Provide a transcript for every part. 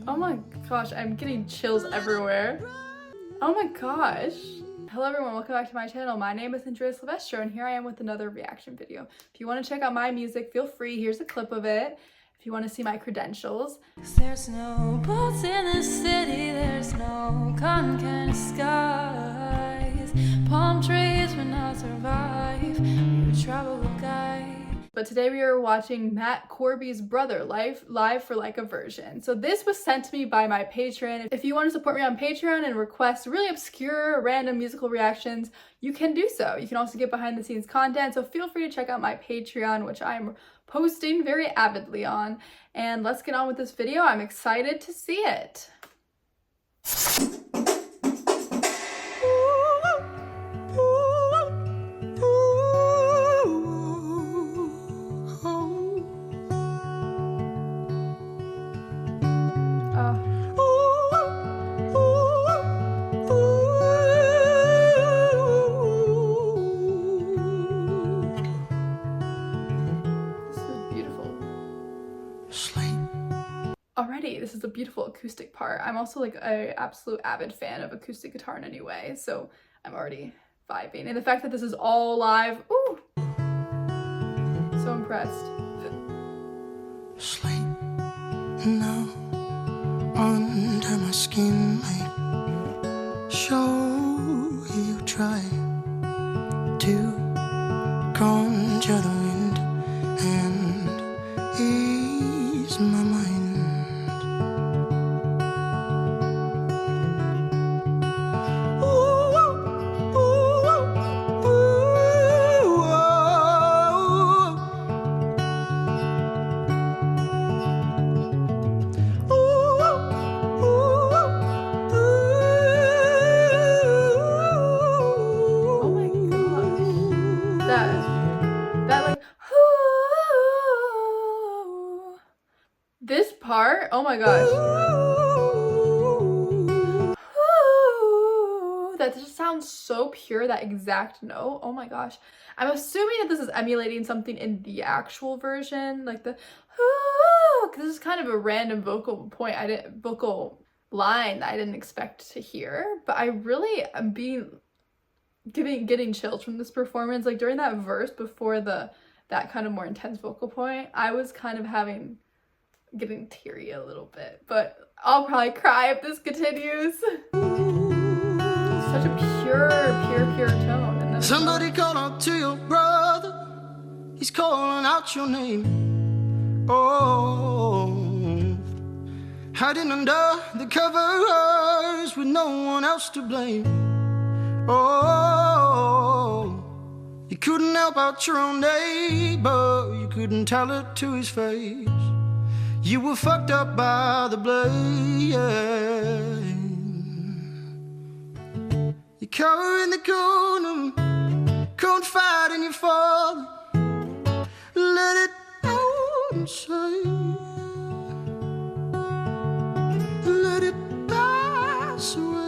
Oh my gosh, I'm getting chills everywhere. Oh my gosh. Hello everyone, welcome back to my channel. My name is Andrea Silvestro and here I am with another reaction video. If you want to check out my music, feel free. Here's a clip of it. If you want to see my credentials. There's no boats in the city, there's no concave skies. Palm trees will not survive your travel guide. But today we are watching Matt Corby's brother live for like a version. So this was sent to me by my Patreon. If you want to support me on Patreon and request really obscure random musical reactions, you can do so. You can also get behind the scenes content. So feel free to check out my Patreon, which I'm posting very avidly on. And let's get on with this video. I'm excited to see it. Already, this is a beautiful acoustic part. I'm also like an absolute avid fan of acoustic guitar in any way, so I'm already vibing. And the fact that this is all live, ooh, so impressed. Sleep now under my skin, mate. Show you try to conjure the wind and ease my mind. This part, oh my gosh. That just sounds so pure, that exact note. Oh my gosh. I'm assuming that this is emulating something in the actual version, like the because this is kind of a random vocal line that I didn't expect to hear. But I really am getting chills from this performance. Like during that verse before that kind of more intense vocal point, I was kind of getting teary a little bit, but I'll probably cry if this continues. Such a pure tone. And then somebody call out to your brother. He's calling out your name. Oh, hiding under the covers with no one else to blame. Oh, you couldn't help out your own neighbor. You couldn't tell it to his face. You were fucked up by the blame. You cower in the corner, confide in your father. Let it out inside. Let it pass away.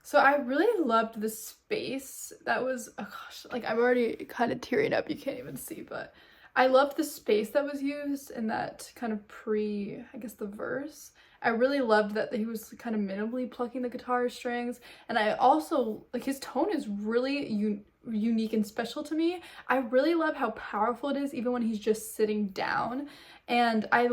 So I really loved the space that was, oh gosh, like I'm already kind of tearing up, you can't even see, but I loved the space that was used in that kind of I guess the verse. I really loved that he was kind of minimally plucking the guitar strings, and I also, like, his tone is really unique and special to me. I really love how powerful it is even when he's just sitting down, and I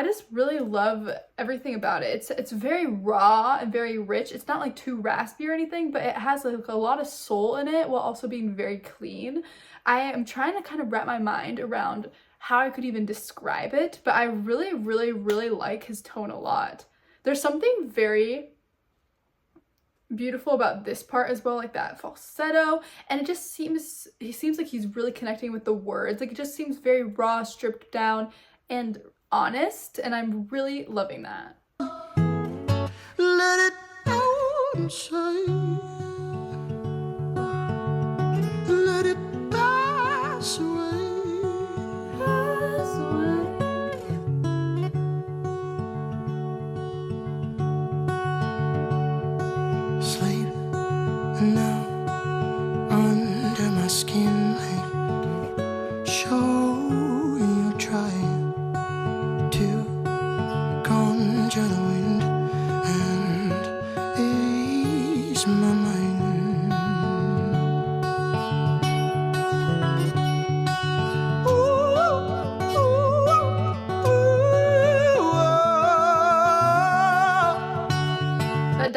just really love everything about it. It's very raw and very rich. It's not like too raspy or anything, but it has like a lot of soul in it while also being very clean. I am trying to kind of wrap my mind around how I could even describe it, but I really like his tone a lot. There's something very beautiful about this part as well, like that falsetto, and it just seems like he's really connecting with the words. Like it just seems very raw, stripped down, and honest, and I'm really loving that. Let it out inside. Let it pass away.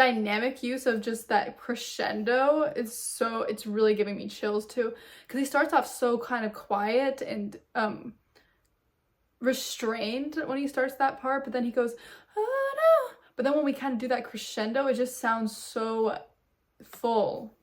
dynamic use of just that crescendo is so, it's really giving me chills too, because he starts off so kind of quiet and restrained when he starts that part, but then he goes, oh no, but then when we kind of do that crescendo, it just sounds so full.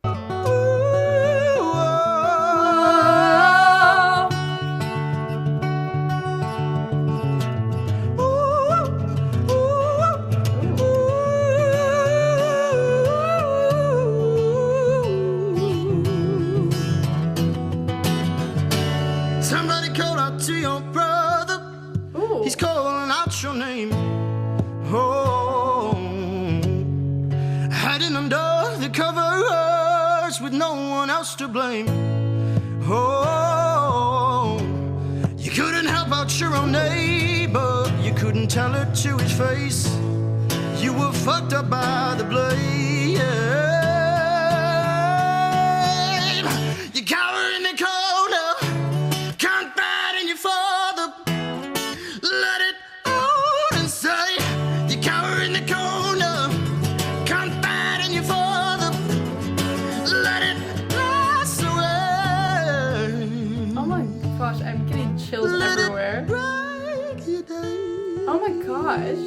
Somebody call out to your brother. Ooh. He's calling out your name. Oh, hiding under the covers with no one else to blame. Oh, you couldn't help out your own neighbor. You couldn't tell it to his face. You were fucked up by the blame. You cower in the corner, confiding your father. Let it out and say, you cower in the corner, confiding your father. Let it pass away. Oh my gosh, I'm getting chills Let everywhere. it break your day. Oh my gosh.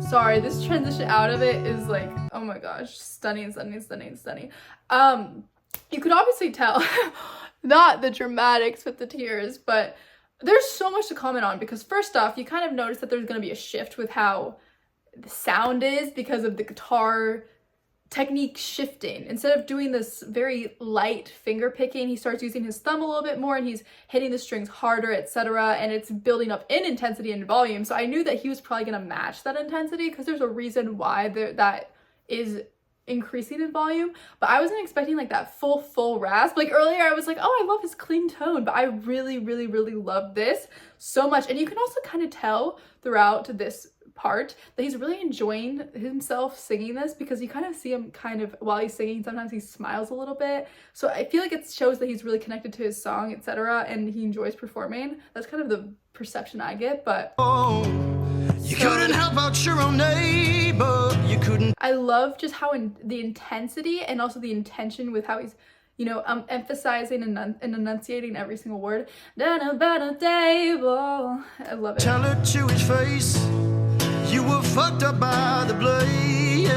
Sorry, this transition out of it is like, oh my gosh, stunning, stunning, stunning, stunning. You could obviously tell, not the dramatics with the tears, but there's so much to comment on, because first off, you kind of notice that there's going to be a shift with how the sound is because of the guitar technique shifting. Instead of doing this very light finger picking, he starts using his thumb a little bit more, and he's hitting the strings harder, etc., and it's building up in intensity and volume. So I knew that he was probably going to match that intensity, because there's a reason why that is increasing in volume. But I wasn't expecting like that full rasp. Like earlier I was like, oh, I love his clean tone, but I really love this so much. And you can also kind of tell throughout this part that he's really enjoying himself singing this, because you kind of see him kind of, while he's singing, sometimes he smiles a little bit. So I feel like it shows that he's really connected to his song, etc., and he enjoys performing. That's kind of the perception I get. But you couldn't help out your own neighbor. You couldn't. I love just how the intensity and also the intention with how he's, you know, emphasizing and enunciating every single word. Down about a table. I love it. Tell it to his face. You were fucked up by the blade. This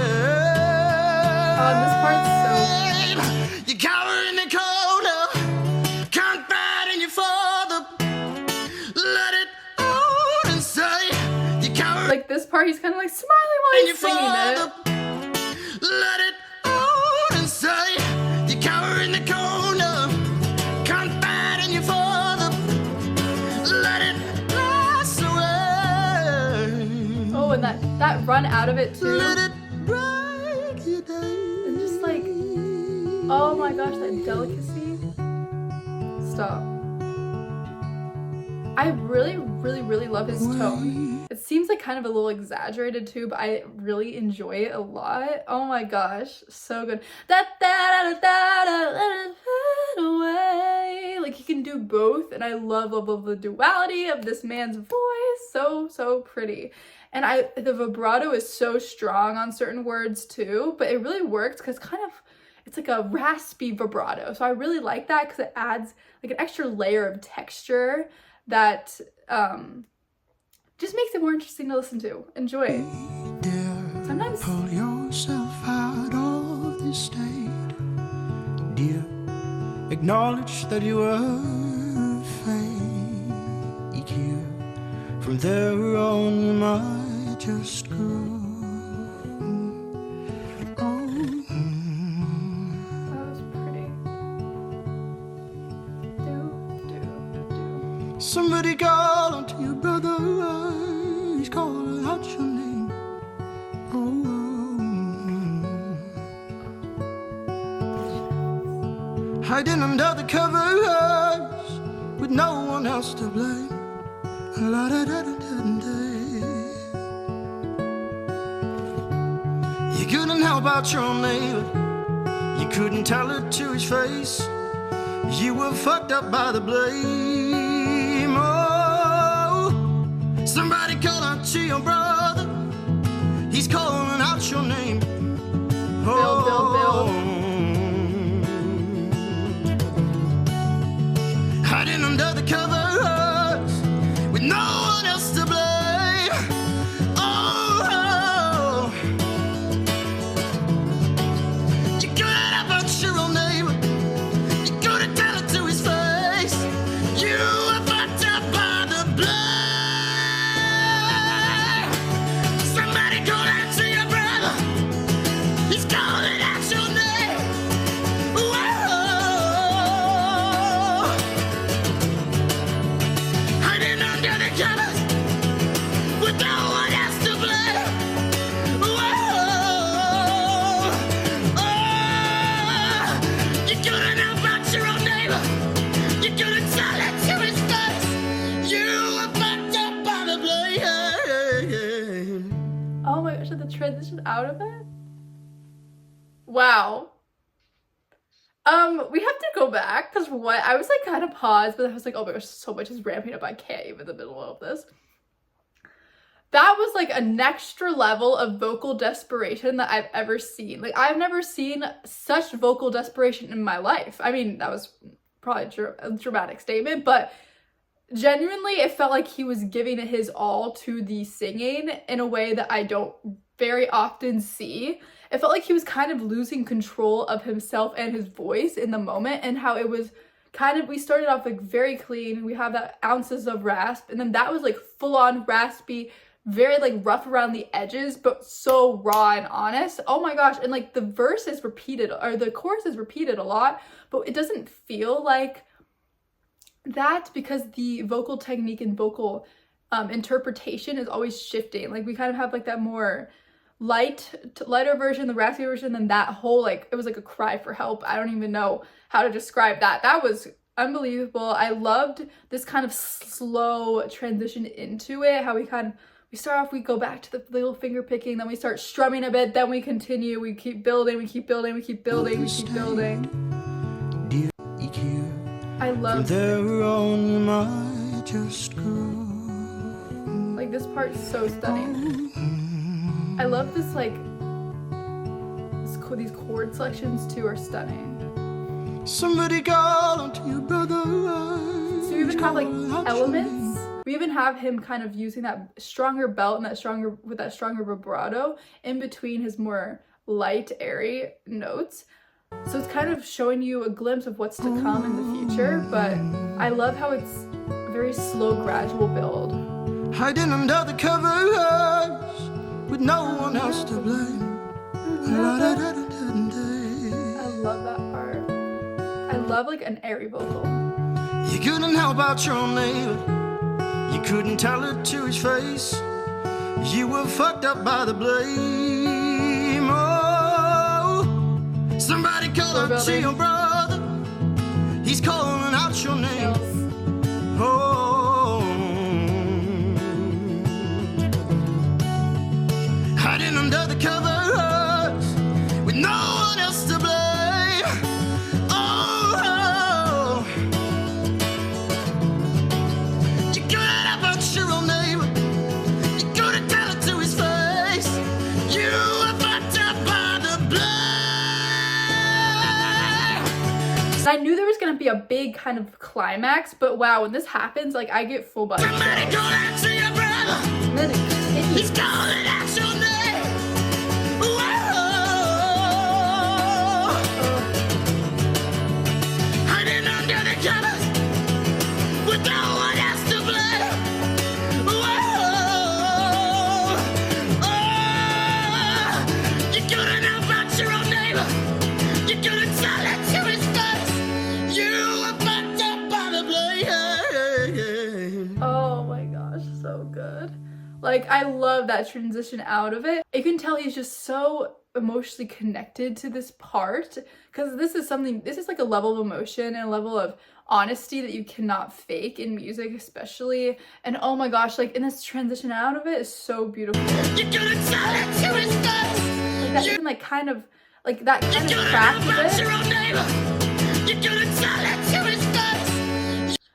part's so... You cower in the corner, confide in your father. Let it out and say, you cower. Like this part, he's kind of like smiling while he's singing it. Let it out and say, you cower in the corner, confide in your father. Let it pass away. Oh, and that run out of it too. Let it break your day. And just like, oh my gosh, that delicacy. Stop. I really love his tone. It seems like kind of a little exaggerated too, but I really enjoy it a lot. Oh my gosh, so good. Da da da da da, let it fade away. Like he can do both, and I love the duality of this man's voice. So pretty. And the vibrato is so strong on certain words too, but it really works because kind of it's like a raspy vibrato. So I really like that because it adds like an extra layer of texture that just makes it more interesting to listen to. Enjoy it. Dear, Sometimes pull yourself out of this state. Dear, acknowledge that you are fake here. From there on you might just grow. that was pretty. Do. Somebody call unto your brother, he's calling out your name. Hiding under the covers with no one else to blame. La da da da da da. You couldn't help out your own neighbor. You couldn't tell it to his face. You were fucked up by the blame. Oh, somebody call out to your brother. He transition out of it. Wow. We have to go back because what I was like kind of paused, but I was like, oh my gosh, so much is ramping up. I can't even in the middle of this. That was like an extra level of vocal desperation that I've ever seen. Like, I've never seen such vocal desperation in my life. I mean, that was probably a dramatic statement, but genuinely, it felt like he was giving it his all to the singing in a way that I don't very often see. It felt like he was kind of losing control of himself and his voice in the moment, and how it was kind of, we started off like very clean. We have that ounces of rasp, and then that was like full on raspy, very like rough around the edges, but so raw and honest. Oh my gosh. And like the verse is repeated, or the chorus is repeated a lot, but it doesn't feel like that because the vocal technique and vocal interpretation is always shifting. Like we kind of have like that more lighter version, the raspy version, then that whole like, it was like a cry for help. I don't even know how to describe that. That was unbelievable. I loved this kind of slow transition into it, how we start off, we go back to the little finger picking, then we start strumming a bit, then we continue, we keep building, we keep building, we keep building, we keep building. I love there on you might just grow. Like this part's so stunning. I love this like these chord selections too are stunning. Somebody call unto your brother. So you even have like elements. We even have him kind of using that stronger belt and that stronger vibrato in between his more light, airy notes. So it's kind of showing you a glimpse of what's to come in the future, but I love how it's a very slow, gradual build. Hiding under the covers with no one else to blame. I love that part. I love like an airy vocal. You couldn't help out your own neighbor. You couldn't tell it to his face. You were fucked up by the blame. Oh, somebody call out to your brother. He's calling out your name. Oh, hiding under the covers with no one else to blame. I knew there was gonna be a big kind of climax, but wow, when this happens, like I get full body chills. And then it continues. He's calling out your name. Whoa. Hiding under the covers with no one else to blame. Whoa. Oh. You couldn't help out your own neighbor. You couldn't tell it to his face. Oh my gosh, so good. Like, I love that transition out of it. You can tell he's just so emotionally connected to this part, because this is like a level of emotion and a level of honesty that you cannot fake in music, especially. And oh my gosh, like in this transition out of it is so beautiful. You're gonna tell it to his face. Like that even like kind of like that kind of crack of it. You're gonna tell it to his face.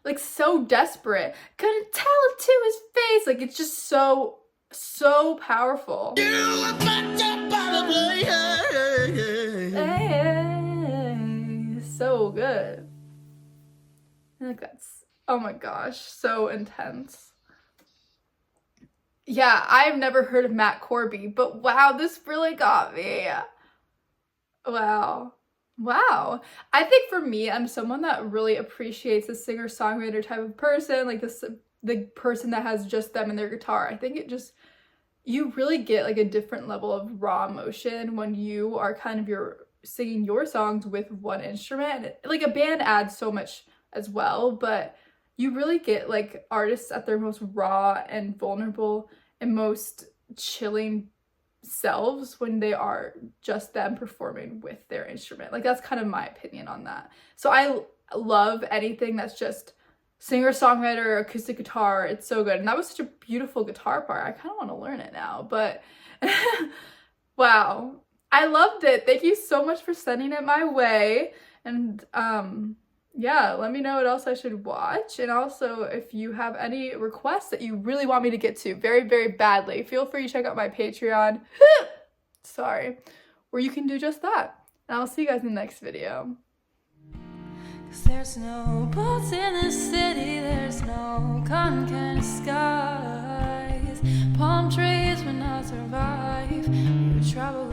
Like so desperate. Couldn't tell it to his face. Like it's just so powerful. Hey, so good. Like that's, oh my gosh, so intense. Yeah, I've never heard of Matt Corby, but wow, this really got me. Wow. I think for me, I'm someone that really appreciates the singer-songwriter type of person, like the person that has just them and their guitar. I think you really get like a different level of raw emotion when you are kind of singing your songs with one instrument. Like a band adds so much as well, but you really get like artists at their most raw and vulnerable and most chilling selves when they are just them performing with their instrument. Like that's kind of my opinion on that. So I love anything that's just singer-songwriter, acoustic guitar. It's so good. And that was such a beautiful guitar part. I kind of want to learn it now, but Wow. I loved it. Thank you so much for sending it my way. And yeah, let me know what else I should watch. And also, if you have any requests that you really want me to get to very, very badly, feel free to check out my Patreon. Sorry. Where you can do just that. And I'll see you guys in the next video. 'Cause there's no boats in the city, there's no cotton candy skies. Palm trees will not survive. You travel